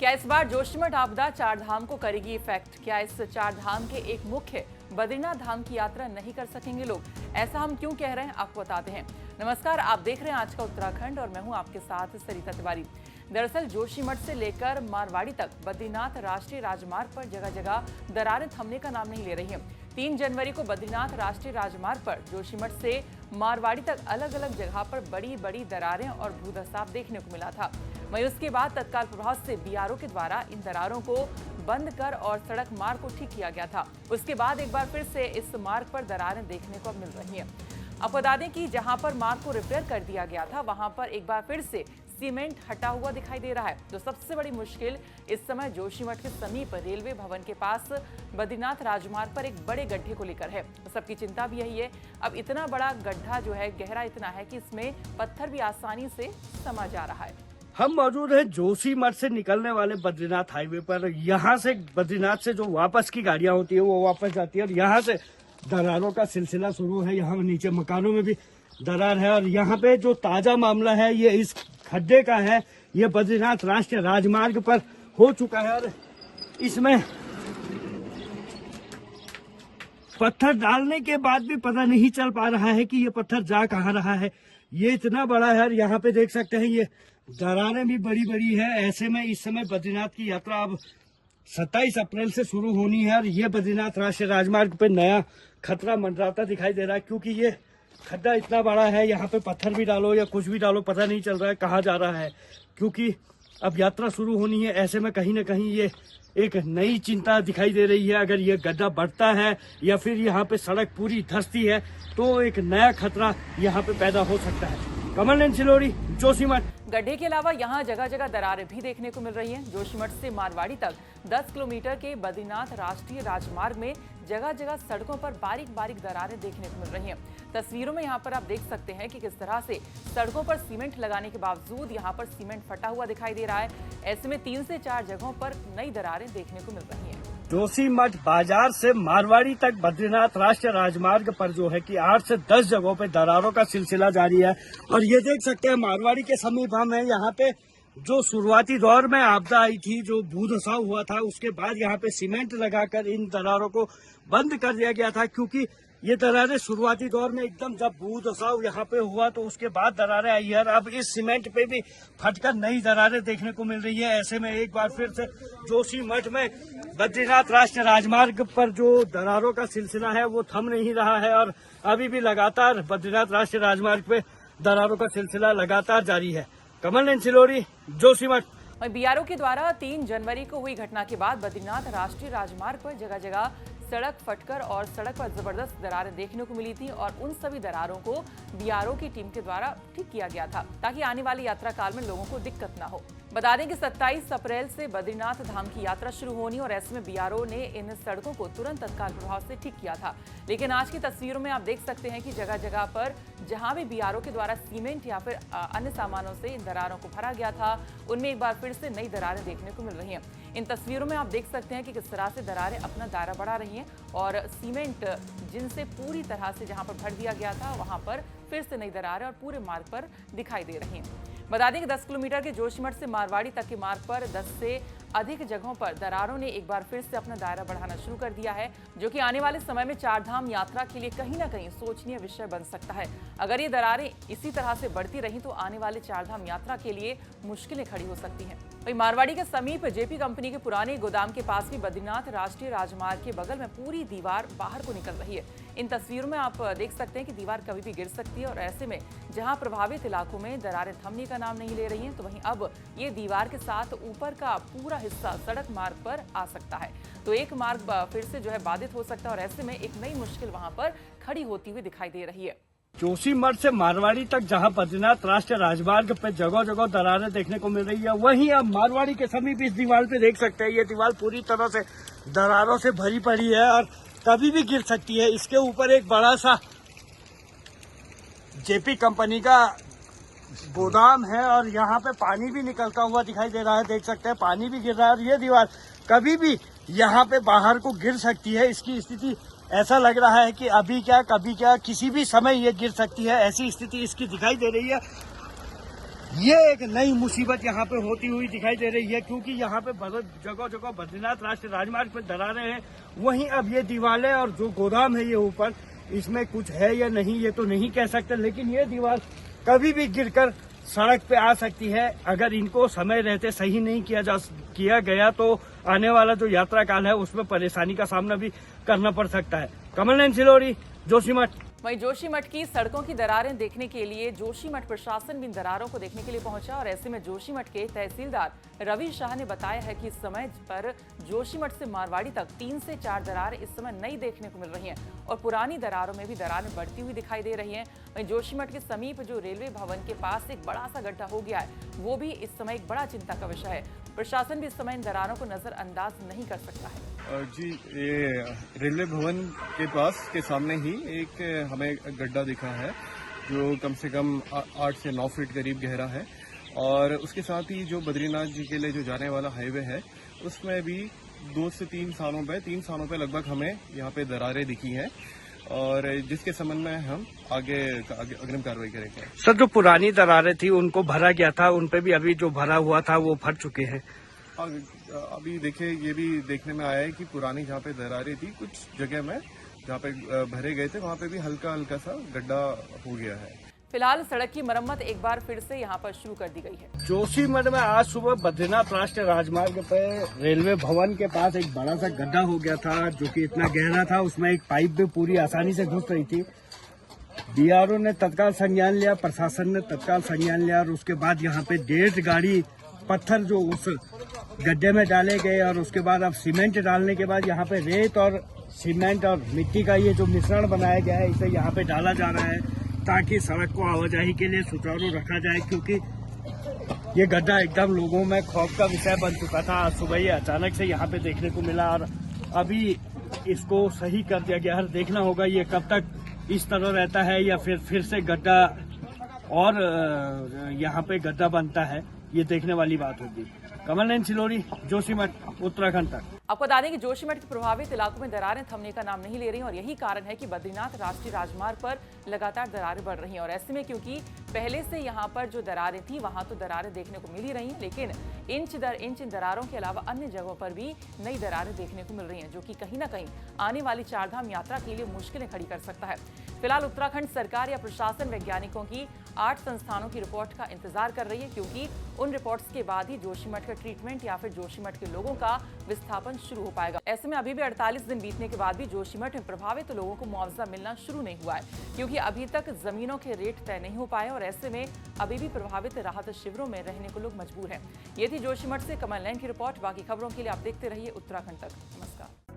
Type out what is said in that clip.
क्या इस बार जोशीमठ आपदा चार धाम को करेगी इफेक्ट? क्या इस चार धाम के एक मुख्य बद्रीनाथ धाम की यात्रा नहीं कर सकेंगे लोग? ऐसा हम क्यों कह रहे हैं, आपको बताते हैं। नमस्कार, आप देख रहे हैं आज का उत्तराखंड और मैं हूं आपके साथ सरिता तिवारी। दरअसल जोशीमठ से लेकर मारवाड़ी तक बद्रीनाथ राष्ट्रीय राजमार्ग पर जगह जगह दरारें थमने का नाम नहीं ले रही हैं। 3 जनवरी को बद्रीनाथ राष्ट्रीय राजमार्ग पर जोशीमठ से मारवाड़ी तक अलग अलग जगह पर बड़ी बड़ी दरारें और भूधसाव देखने को मिला था। वहीं उसके बाद तत्काल प्रभाव से बीआरओ के द्वारा इन दरारों को बंद कर और सड़क मार्ग को ठीक किया गया था। उसके बाद एक बार फिर से इस मार्ग पर दरारें देखने को मिल रही हैं। आपको बता दें कि जहां पर मार्ग को रिपेयर कर दिया गया था वहां पर एक बार फिर से सीमेंट हटा हुआ दिखाई दे रहा है। तो सबसे बड़ी मुश्किल इस समय जोशीमठ के समीप रेलवे भवन के पास बद्रीनाथ राजमार्ग पर एक बड़े गड्ढे को लेकर है। सबकी चिंता भी यही है। अब इतना बड़ा गड्ढा जो है गहरा इतना है कि इसमें पत्थर भी आसानी से समा जा रहा है। हम मौजूद हैं जोशीमठ से निकलने वाले बद्रीनाथ हाईवे पर। यहाँ से बद्रीनाथ से जो वापस की गाड़ियां होती है वो वापस जाती है और यहाँ से दरारों का सिलसिला शुरू है। यहाँ नीचे मकानों में भी दरार है और यहाँ पे जो ताजा मामला है ये इस खड्डे का है। ये बद्रीनाथ राष्ट्रीय राजमार्ग पर हो चुका है और इसमें पत्थर डालने के बाद भी पता नहीं चल पा रहा है कि ये पत्थर जा कहाँ रहा है। ये इतना बड़ा है और यहाँ पे देख सकते हैं ये दरारें भी बड़ी बड़ी है। ऐसे में इस समय बद्रीनाथ की यात्रा अब 27 अप्रैल से शुरू होनी है और ये बद्रीनाथ राष्ट्रीय राजमार्ग पे नया खतरा मंडराता दिखाई दे रहा है, क्योंकि ये खड्डा इतना बड़ा है। यहाँ पे पत्थर भी डालो या कुछ भी डालो पता नहीं चल रहा है कहाँ जा रहा है, क्योंकि अब यात्रा शुरू होनी है। ऐसे में कहीं ना कहीं ये एक नई चिंता दिखाई दे रही है। अगर ये गड्ढा बढ़ता है या फिर यहाँ पे सड़क पूरी धंसती है तो एक नया खतरा यहाँ पे पैदा हो सकता है। कमल सिलोरी, जोशीमठ। गड्ढे के अलावा यहाँ जगह जगह दरारें भी देखने को मिल रही हैं। जोशीमठ से मारवाड़ी तक 10 किलोमीटर के बद्रीनाथ राष्ट्रीय राजमार्ग में जगह जगह सड़कों पर बारीक बारीक दरारें देखने को मिल रही हैं। तस्वीरों में यहाँ पर आप देख सकते हैं कि किस तरह से सड़कों पर सीमेंट लगाने के बावजूद यहाँ पर सीमेंट फटा हुआ दिखाई दे रहा है। ऐसे में 3 से 4 जगहों पर नई दरारें देखने को मिल रही हैं। जोशीमठ बाजार से मारवाड़ी तक बद्रीनाथ राष्ट्रीय राजमार्ग पर जो है कि 8 से 10 जगहों पे दरारों का सिलसिला जारी है। और ये देख सकते हैं मारवाड़ी के समीप हम हैं। यहाँ पे जो शुरुआती दौर में आपदा आई थी, जो भूधसाव हुआ था, उसके बाद यहाँ पे सीमेंट लगाकर इन दरारों को बंद कर दिया गया था, क्योंकि ये दरारें शुरुआती दौर में एकदम जब भूधसाव यहाँ पे हुआ तो उसके बाद दरारें आई है। अब इस सीमेंट पे भी फटकर नई दरारें देखने को मिल रही है। ऐसे में एक बार फिर से जोशीमठ में बद्रीनाथ राष्ट्रीय राजमार्ग पर जो दरारों का सिलसिला है वो थम नहीं रहा है और अभी भी लगातार बद्रीनाथ राष्ट्रीय राजमार्ग पे दरारों का सिलसिला लगातार जारी है। कमल सिलोरी, जोशीमठ। बीआरओ के द्वारा 3 जनवरी को हुई घटना के बाद बद्रीनाथ राष्ट्रीय राजमार्ग पर जगह जगह सड़क फटकर और सड़क पर जबरदस्त दरारें देखने को मिली थी और उन सभी दरारों को बीआरओ की टीम के द्वारा ठीक किया गया था ताकि आने वाली यात्रा काल में लोगों को दिक्कत ना हो। बता दें कि 27 अप्रैल से बद्रीनाथ धाम की यात्रा शुरू होनी और ऐसे में बीआरओ ने इन सड़कों को तुरंत तत्काल प्रभाव से ठीक किया था। लेकिन आज की तस्वीरों में आप देख सकते हैं कि जगह जगह पर जहां भी बीआरओ के द्वारा सीमेंट या फिर अन्य सामानों से इन दरारों को भरा गया था, उनमें एक बार फिर से नई दरारें देखने को मिल रही हैं। इन तस्वीरों में आप देख सकते हैं कि किस तरह से दरारें अपना दायरा बढ़ा रही हैं और सीमेंट जिनसे पूरी तरह से जहां पर भर दिया गया था वहां पर फिर से नई दरारें और पूरे मार्ग पर दिखाई दे रही हैं। बता दें कि 10 किलोमीटर के जोशीमठ से मारवाड़ी तक के मार्ग पर 10 से अधिक जगहों पर दरारों ने एक बार फिर से अपना दायरा बढ़ाना शुरू कर दिया है, जो कि आने वाले समय में चार धाम यात्रा के लिए कहीं ना कहीं सोचनीय विषय बन सकता है। अगर ये दरारें इसी तरह से बढ़ती रहीं तो आने वाले चार धाम यात्रा के लिए मुश्किलें खड़ी हो सकती हैं। वहीं मारवाड़ी के समीप जेपी कंपनी के पुराने गोदाम के पास भी बद्रीनाथ राष्ट्रीय राजमार्ग के बगल में पूरी दीवार बाहर को निकल रही है। इन तस्वीरों में आप देख सकते हैं कि दीवार कभी भी गिर सकती है और ऐसे में जहां प्रभावित इलाकों में दरारें थमने का नाम नहीं ले रही हैं, तो वहीं अब ये दीवार के साथ ऊपर का पूरा हिस्सा सड़क मार्ग पर आ सकता है। तो एक मार्ग फिर से जो है बाधित हो सकता है और ऐसे में एक नई मुश्किल वहां पर खड़ी होती हुई दिखाई दे रही है। जोशीमठ से मारवाड़ी तक जहां बद्रीनाथ राष्ट्रीय राजमार्ग पे जगह जगह दरारें देखने को मिल रही है, वहीं अब मारवाड़ी के समीप इस दीवार पे देख सकते हैं ये दीवार पूरी तरह से दरारों से भरी पड़ी है और कभी भी गिर सकती है। इसके ऊपर एक बड़ा सा जेपी कंपनी का गोदाम है और यहाँ पे पानी भी निकलता हुआ दिखाई दे रहा है। देख सकते हैं पानी भी गिर रहा है और ये दीवार कभी भी यहाँ पे बाहर को गिर सकती है। इसकी स्थिति ऐसा लग रहा है कि अभी क्या कभी क्या किसी भी समय ये गिर सकती है, ऐसी स्थिति इसकी दिखाई दे रही है। ये एक नई मुसीबत यहाँ पे होती हुई दिखाई दे रही है, क्योंकि यहाँ पे जगह जगह बद्रीनाथ राष्ट्रीय राजमार्ग पे दरारें हैं। वहीं अब ये दीवारें और जो गोदाम है ये ऊपर, इसमें कुछ है या नहीं ये तो नहीं कह सकते, लेकिन ये दीवार कभी भी गिरकर सड़क पे आ सकती है। अगर इनको समय रहते सही नहीं किया गया तो आने वाला जो यात्रा काल है उसमें परेशानी का सामना भी करना पड़ सकता है। कमल नयन सिलोरी, जोशीमठ। वहीं जोशीमठ की सड़कों की दरारें देखने के लिए जोशीमठ प्रशासन भी इन दरारों को देखने के लिए पहुंचा और ऐसे में जोशीमठ के तहसीलदार रवि शाह ने बताया है कि इस समय पर जोशीमठ से मारवाड़ी तक 3 से 4 दरारें इस समय नई देखने को मिल रही हैं और पुरानी दरारों में भी दरारें बढ़ती हुई दिखाई दे रही हैं। वहीं जोशीमठ के समीप जो रेलवे भवन के पास एक बड़ा सा गड्ढा हो गया है, वो भी इस समय एक बड़ा चिंता का विषय है। प्रशासन भी इस समय इन दरारों को नजरअंदाज नहीं कर सकता है। जी, ये रेलवे भवन के पास के सामने ही एक हमें गड्ढा दिखा है जो कम से कम 8 से 9 फीट करीब गहरा है और उसके साथ ही जो बद्रीनाथ जी के लिए जो जाने वाला हाईवे है उसमें भी 2 से 3 स्थानों पे लगभग हमें यहाँ पे दरारें दिखी हैं और जिसके संबंध में हम आगे अग्रिम कार्रवाई करेंगे। सर, जो पुरानी दरारें थी उनको भरा गया था, उन पे भी अभी जो भरा हुआ था वो फट चुके हैं। अभी देखिए, ये भी देखने में आया है कि पुरानी जहाँ पे दरारें थी कुछ जगह में जहाँ पे भरे गए थे वहाँ पे भी हल्का हल्का सा गड्ढा हो गया है। फिलहाल सड़क की मरम्मत एक बार फिर से यहाँ पर शुरू कर दी गई है। जोशीमठ में आज सुबह बद्रीनाथ राष्ट्रीय राजमार्ग पे रेलवे भवन के पास एक बड़ा सा गड्ढा हो गया था जो कि इतना गहरा था, उसमें एक पाइप भी पूरी आसानी से घुस रही थी। बीआरओ ने तत्काल संज्ञान लिया, प्रशासन ने तत्काल संज्ञान लिया और उसके बाद यहाँ पे 1.5 गाड़ी पत्थर जो उस गड्ढे में डाले गए और उसके बाद अब सीमेंट डालने के बाद यहाँ पे रेत और सीमेंट और मिट्टी का ये जो मिश्रण बनाया गया है इसे यहाँ पे डाला जा रहा है ताकि सड़क को आवाजाही के लिए सुचारू रखा जाए, क्योंकि ये गड्ढा एकदम लोगों में खौफ का विषय बन चुका था। आज सुबह ये अचानक से यहाँ पे देखने को मिला और अभी इसको सही कर दिया गया है। देखना होगा ये कब तक इस तरह रहता है या फिर से गड्ढा और यहाँ पे गड्ढा बनता है, ये देखने वाली बात होगी। कमल नयन सिलोरी, जोशीमठ, उत्तराखंड तक। आपको बता दें कि जोशीमठ के प्रभावित इलाकों में दरारें थमने का नाम नहीं ले रही और यही कारण है कि बद्रीनाथ राष्ट्रीय राजमार्ग पर लगातार दरारें बढ़ रही हैं और ऐसे में क्योंकि पहले से यहां पर जो दरारें थी वहां तो दरारें देखने को मिल ही रही हैं, लेकिन इंच दर इंच इन दरारों के अलावा अन्य जगहों पर भी नई दरारें देखने को मिल रही हैं, जो कि कहीं ना कहीं आने वाली चारधाम यात्रा के लिए मुश्किलें खड़ी कर सकता है। फिलहाल उत्तराखंड सरकार या प्रशासन वैज्ञानिकों की 8 संस्थानों की रिपोर्ट का इंतजार कर रही है, क्योंकि उन रिपोर्ट्स के बाद ही जोशीमठ का ट्रीटमेंट या फिर जोशीमठ के लोगों का विस्थापन शुरू हो पाएगा। ऐसे में अभी भी 48 दिन बीतने के बाद भी जोशीमठ में प्रभावित लोगों को मुआवजा मिलना शुरू नहीं हुआ है, क्योंकि अभी तक जमीनों के रेट तय नहीं हो पाए और ऐसे में अभी भी प्रभावित राहत शिविरों में रहने को लोग मजबूर हैं। ये थी जोशीमठ से कमल नयन की रिपोर्ट। बाकी खबरों के लिए आप देखते रहिए उत्तराखंड तक। नमस्कार।